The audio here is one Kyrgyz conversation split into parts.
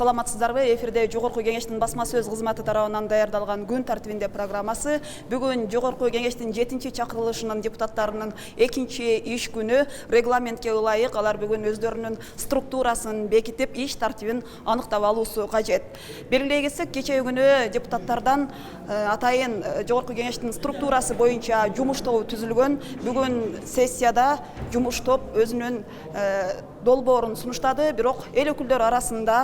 Саламатсыздарбы? Эфирде Жогорку кеңештин басма сөз кызматы тарабынан даярдалган күн тартибинде программасы. Бүгүн Жогорку кеңештин 7-чакырылышынын депутаттарынын 2-чи иш күнү. Регламентке ылайык алар бүгүн өздөрүнүн структурасын бекитип, иш тартибин аныктап алуусу кажет. Белгилей кетсек, кечээ күнү депутаттардан атайын Жогорку кеңештин структурасы боюнча жумуш тобу түзүлгөн. Бүгүн сессияда жумуш топ өзүнүн долбоорун сунуштады, бирок эл өкүлдөрү арасында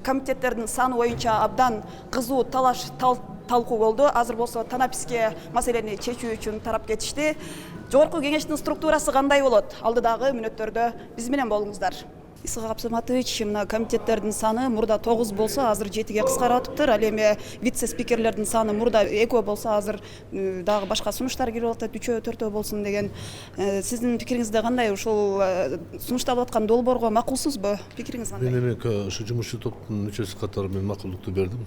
комитеттердин саны боюнча абдан кызуу талаш талкуу болду. Азыр болсо танаписке маселени чечүү үчүн тарап кетишти. Жогорку кеңештин структурасы кандай болот? Алдыдагы мүнөттөрдө биз менен болуңуздар. Исык Абсаматович, мына комитеттердин саны мурда 9 болсо, азыр 7ге кыскарып атыптыр. Ал эми вице-спикерлердин саны мурда 2 болсо, азыр дагы башка сунуштар кирип атат, 3-4 болсун деген. Сиздин пикириңизде кандай? Ушул сунушталып аткан долбоорго макулсузбу? Пикириңиз кандай? Мен эми ушу жумушчу топтун мүчөсү катары мен макулдукту бердим.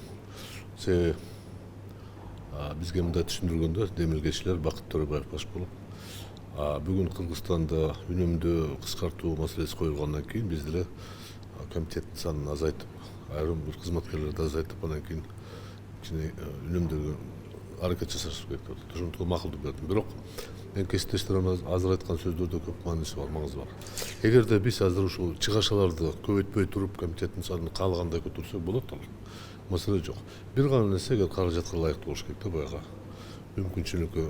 Бизге мындай түшүндүргөндө демилгечилер Бакыт Төрөбаев баш болуп, бүгүн Кыргызстанда үнөмдү кыскартуу маселеси коюлгандан кийин биз деле комитеттин санын азайтып, айрым бир кызматкерлерди азайтып, андан кийин кичине үнөмдөгө аракет жасаш керек деп атат. Ошондуктан макулдук бердим. Бирок мен кесиптештерим азыр айткан сөздөрдө көп мааниси бар, маңызы бар. Эгерде биз азыр ушул чыгашаларды көбөйтпөй туруп комитеттин санын каалагандай көтөрсөк болот ал. Маселе жок. Бир гана нерсе, эгер каражатка ылайыктуу болуш керек да, баягы мүмкүнчүлүккө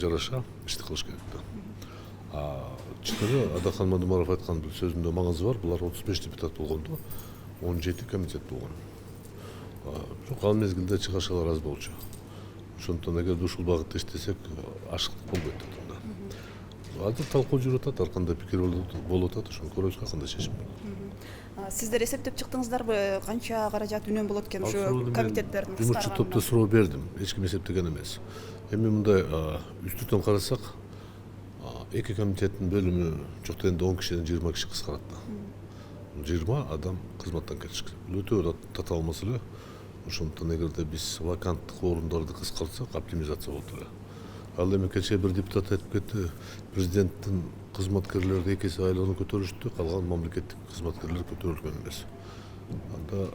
жараша ишти кылыш керек да. Чыгары Адахан Мадумаров айткан бир сөзүндө маңызы бар. Булар 35 депутат болгондо 17 комитет болгон. Бирок ал мезгилде чыгашалар аз болчу. Ошондуктан эгерде ушул багытта иштесек, ашыктык болбойт да. Азыр талкуу жүрүп атат, ар кандай пикир болуп атат, ошону көрөбүз, кандай чечим болот. Сиздер эсептеп чыктыңыздарбы, канча каражат үнөм болот экен ушу комитеттердин кыскарганына? Жумушчу топто суроо бердим, эч ким эсептеген эмес. Эми мындай үстүртөн карасак, 2 комитеттин бөлүмү жок дегенде 10 кишиден 20 киши кыскарат да. 20 адам кызматтан кетиш керек. Бул өтө татаал маселе. Ошондуктан эгерде биз ваканттык орундарды кыскартсак, оптимизация болот эле. Ал эми кечээ бир депутат айтып кетти, президенттин кызматкерлери 2 эсе айлыгын көтөрүштү, калган мамлекеттик кызматкерлер көтөрүлгөн эмес. Анда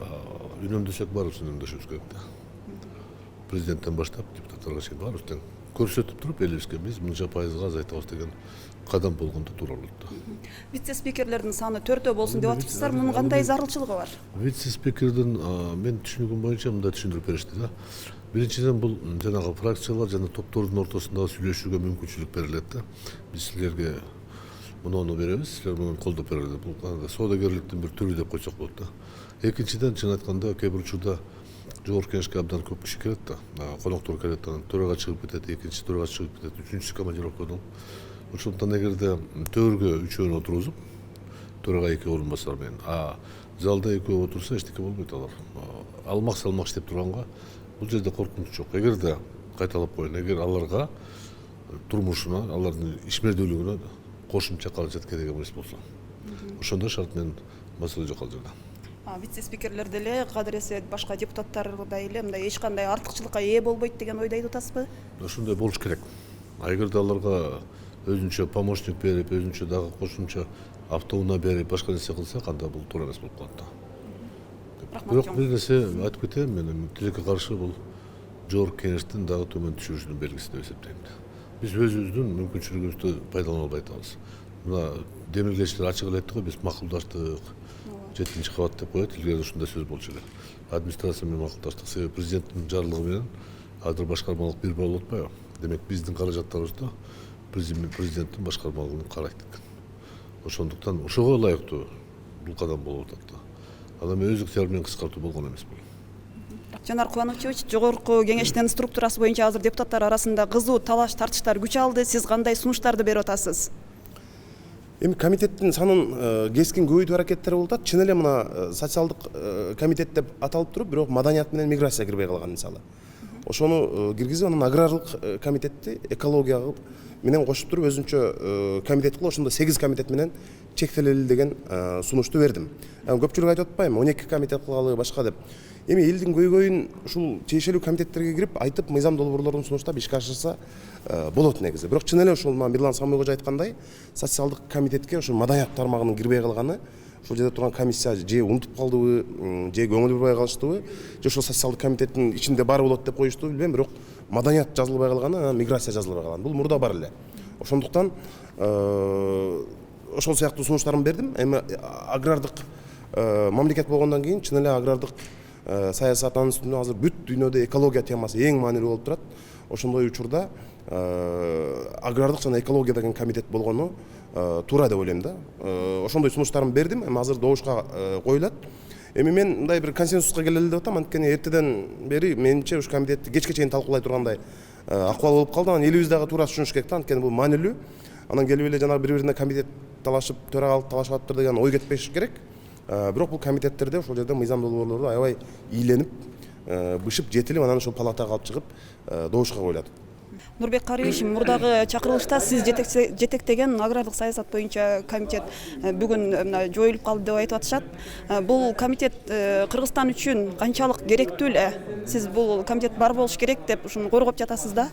үнөмдөсөк баарыбыз үнөмдөшүбүз керек да. Президенттен баштап депутаттарга чейин баарыбыз тең көрсөтүп туруп элибизге биз мынча пайызга азайтабыз деген кадам болгондо туура болот да. Вице-спикерлердин саны 4 болсун деп атыпсыздар. Мунун кандай зарылчылыгы бар? Вице-спикердин мен түшүнүгүм боюнча мындай түшүндүрүп беришти да. Биринчиден бул жанагы фракциялар жана топтордун ортосунда сүйлөшүүгө мүмкүнчүлүк берилет да. Биз силерге муну беребиз, силер муну колдоп берилет. Бул соодагерликтин бир түрү деп койсок болот да. Экинчиден, чын айтканда, кээ бир учурда Жогорку кеңешке абдан көп киши келет да. Коноктор келет, төрага чыгып кетет, экинчи төрага чыгып кетет, үчүнчүсү командировкада. Ошондуктан эгерде төргө 3-өн отургузуп, төрага 2 орун басар менен, залда 2 отурса эчтеке болбойт алар. Алмак-салмак иштеп турганга бул жерде коркунуч жок. Эгерде кайталап коеюн, эгер аларга турмушуна, алардын ишмердүүлүгүнө кошумча каражат керек эмес болсо, ошондо шарт менен маселе жок ал жерде. Вице-спикерлер деле кадыресе башка депутаттардай эле мындай эч кандай артыкчылыкка ээ болбойт деген ойдо атасызбы? Ошондой болуш керек. Эгерде аларга өзүнчө помощник берип, өзүнчө дагы кошумча автоунаа берип, башка нерсе кылсак, анда бул туура эмес болуп калат да. Бирок бир нерсе айтып кетейин, мен тилекке каршы бул Жогорку кеңештин дагы төмөн түшүшүнүн белгиси деп эсептейм. Биз өзүбүздүн мүмкүнчүлүгүбүздү пайдалана албайбыз. Мына демилгечилер ачык эле айтты го, биз макулдаштык, 7-кабат деп коет, илгери ушундай сөз болчу эле. Администрация менен макулдаштык, себеби президенттин жарлыгы менен азыр башкармалык бир болуп атпайбы? Демек биздин каражаттарыбызды президенттин башкармалыгы карайт экен. Ошондуктан ошого ылайыктуу бул кадам болуп атат да. Ал эми өз ыктыяры менен кыскартуу болгон эмес бул. Жанар Кубанович, Жогорку кеңештин структурасы боюнча азыр депутаттар арасында кызуу талаш тартыштар күч алды. Сиз кандай сунуштарды берип атасыз? Эми комитеттин санын кескин көбөйтүү аракеттери болуп атат. Чын эле мына социалдык комитет деп аталып туруп, бирок маданият менен миграция кирбей калган мисалы. Ошону киргизип, анан аграрлык комитетти экология менен кошуп туруп өзүнчө комитет кылып, ошондо 8 комитет менен чектелели деген сунушту бердим. Көпчүлүк айтып атпайбы, 12 комитет кылгалы башка деп. Эми элдин көйгөйүн ушул тиешелүү комитеттерге кирип айтып, мыйзам долбоорлорун сунуштап ишке ашырса болот негизи. Бирок чын эле ушул Мирлан Самойлов айткандай, социалдык комитетке ошо маданият тармагынын кирбей калганы ошол жерде турган комиссия же унутуп калдыбы, же көңүл бурбай калыштыбы, же ошол социалдык комитеттин ичинде бар болот деп коюшту билбейм, бирок маданият жазылбай калган, анан миграция жазылбай калган. Бул мурда бар эле. Ошондуктан ошол сыяктуу сунуштарымды бердим. Эми агрардык мамлекет болгондон кийин чын эле агрардык саясат анын үстүндө азыр бүт дүйнөдө экология темасы эң маанилүү болуп турат. Ошондой учурда агрардык жана экология деген комитет болгону туура деп ойлойм да. Ошондой сунуштарымды бердим. Эми азыр добушка коюлат. Эми мен мындай бир консенсуска келели деп атам. Анткени эртеден бери менимче ушу комитетти кечке чейин талкуулай тургандай акыбал болуп калды. Анан элибиз дагы туура түшүнүш керек да. Анткени бул маанилүү. Анан келип эле жанагы бири-бирине комитет талашып, төрагалык талашып атыптыр деген ой кетпеш керек. Бирок бул комитеттерде ошол жерде мыйзам долбоорлорду аябай ийленип, бышып, жетилип, анан ошол палатага алып чыгып добушка коюлат. Нурбек Карыевич, мурдагы чакырылышта сиз жетектеген агрардык саясат боюнча комитет бүгүн жоюлуп калды деп айтып атышат. Бул комитет Кыргызстан үчүн канчалык керектүү эле? Сиз бул комитет бар болуш керек деп ушуну коргоп жатасыз да?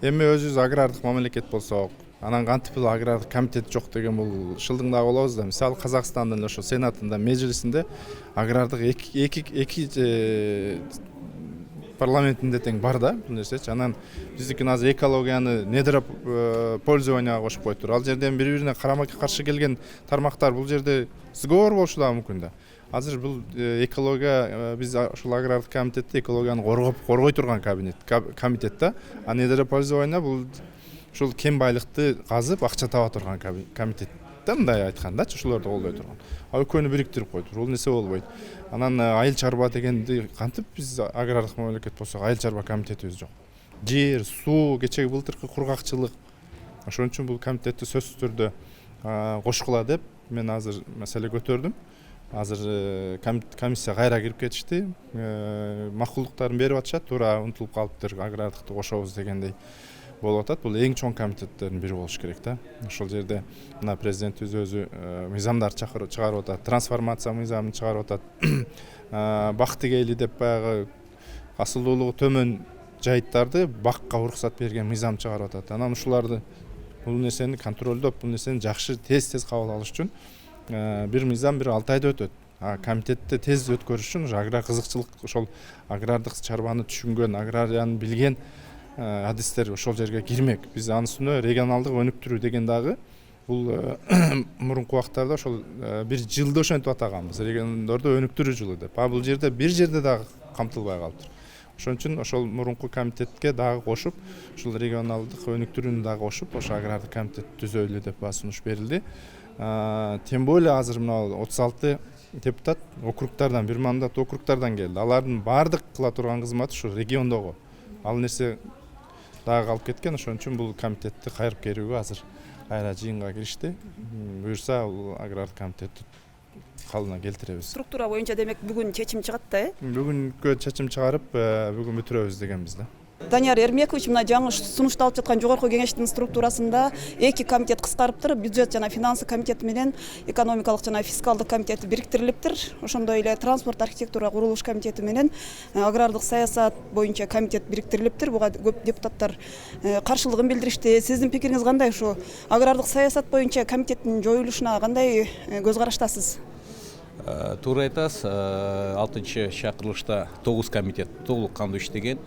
Эми өзүбүз агрардык мамлекет болсок, анан кантип бул агрардык комитет жок деген бул шылдыңдап болобуз да. Мисалы Казакстандын ошо сенатында, межлисинде агрардык эки парламентинде тең бар да бул нерсечи. Анан биздикин азыр экологияны недропользованияга кошуп коюптур. Ал жерден бири-бирине карама каршы келген тармактар бул жерде сговор болушу да мүмкүн да. Азыр бул экология биз ушул агрардык комитетте экологияны коргой турган комитет да. А недропользование бул ушул кем байлыкты казып акча таба турган комитет да, мындай айткандачы, ушуларды колдой турган. А экөөнү бириктирип койдур. Бул нерсе болбойт. Анан айыл чарба дегенди кантип биз агрардык мамлекет болсок, айыл чарба комитетибиз жок. Жер, суу, кечеги былтыркы кургакчылык. Ошон үчүн бул комитетти сөзсүз түрдө кошкула деп мен азыр маселе көтөрдүм. Азыр комиссия кайра кирип кетишти. Макулдуктарын берип атышат, туура унутулуп калыптыр, агрардыкты кошобуз дегендей болуп атат. Бул эң чоң комитеттердин бири болуш керек да. Ошол жерде мына президентибиз өзү мыйзамдар чыгарып атат, трансформация мыйзамын чыгарып атат. Бак тигейли деп баягы асылдуулугу төмөн жайыттарды бакка уруксат берген мыйзам чыгарып атат. Анан ушуларды бул нерсени контролдоп, бул нерсени жакшы тез кабыл алыш үчүн бир мыйзам бир 6 айда өтөт. Комитетте тез өткөрүш үчүн аграр кызыкчылык, ошол агрардык чарбаны түшүнгөн, аграрияны билген адистер ошол жерге кирмек. Биз анын үстүнө регионалдык өнүктүрүү деген дагы бул мурунку убактарда ошол бир жылды ошентип атаганбыз. Региондордо өнүктүрүү жылы деп. Бул жерде бир жерде дагы камтылбай калыптыр. Ошон үчүн ошол мурунку комитетке дагы кошуп, ушул регионалдык өнүктүрүүнү дагы кошуп, ошо агрардык комитет түзөлү деп сунуш берилди. Тем более азыр мына 36 депутат округтардан, бир мандат округтардан келди. Алардын баардык кыла турган кызматы ушу региондогу. Ал нерсе дагы калып кеткен. Ошон үчүн бул комитетти кайрып керүүгө азыр кайра жыйынга киришти. Буюрса агрардык комитетти калыбына келтиребиз. Структура боюнча демек бүгүн чечим чыгат да, Бүгүнкү чечим чыгарып, бүгүн бүтүрөбүз дегенбиз да. Данияр Эрмекович, мына жаңы сунушталып жаткан жогорку кеңештин структурасында 2 комитет кыскарыптыр. Бюджет жана финансы комитети менен экономикалык жана фискалдык комитети бириктирилиптир. Ошондой эле транспорт, архитектура, курулуш комитети менен агрардык саясат боюнча комитет бириктирилиптир. Буга көп депутаттар каршылыгын билдиришти. Сиздин пикириңиз кандай? Ушу агрардык саясат боюнча комитеттин жоюлушуна кандай көз караштасыз? Туура айтасыз. 6-чакырылышта 9 комитет толук кандуу иштеген.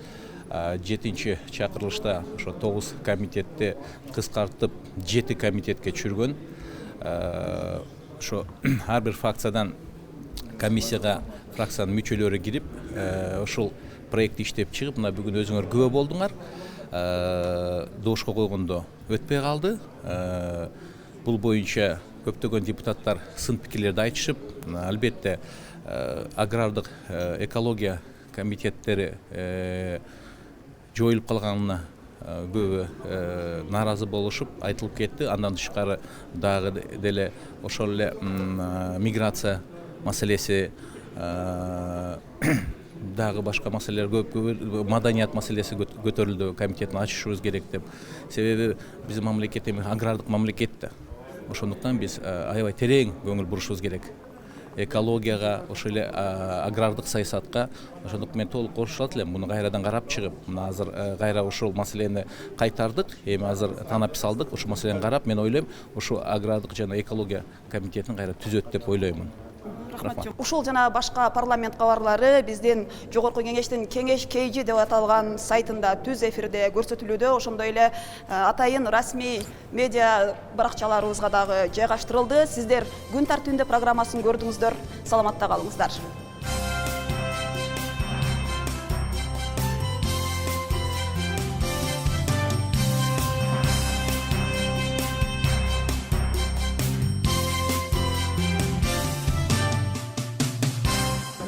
7-чи чакырылышта ошо 9 комитетти кыскартып 7 комитетке түшүргөн. Ошо ар бир фракциядан комиссияга фракциянын мүчөлөрү кирип, ошол проектти иштеп чыгып, мына бүгүн өзүңөр күбө болдуңар. Добушка койгондо өтпөй калды. Бул боюнча көптөгөн депутаттар сын пикирлерди айтышып, албетте агрардык экология комитеттери жоюлуп калганына көбү нааразы болушуп айтылып кетти. Андан тышкары дагы деле ошол эле миграция маселеси, дагы башка маселелер көп, маданият маселеси көтөрүлдү. Комитетин ачышыбыз керек деп. Себеби биздин мамлекет эми агрардык мамлекет да. Ошондуктан биз аябай терең көңүл бурушубуз керек. экологияга, ошол эле агрардык саясатка ошондуктан мен толук кошулат элем. Муну кайрадан карап чыгып, мына азыр кайра ушул маселени кайтардык. Эми азыр танапис алдык. Ушул маселени карап, мен ойлойм, ушу агрардык жана экология комитетин кайра түзөт деп ойлоймун. Рахмат. Ушул жана башка парламент кабарлары биздин жогорку кеңештин кеңеш KG деп аталган сайтында түз эфирде көрсөтүлүүдө, ошондой эле атайын расмий медиа баракчаларыбызга дагы жайгаштырылды. Сиздер күн тартибинде программасын көрдүңүздөр. Саламатта калыңыздар.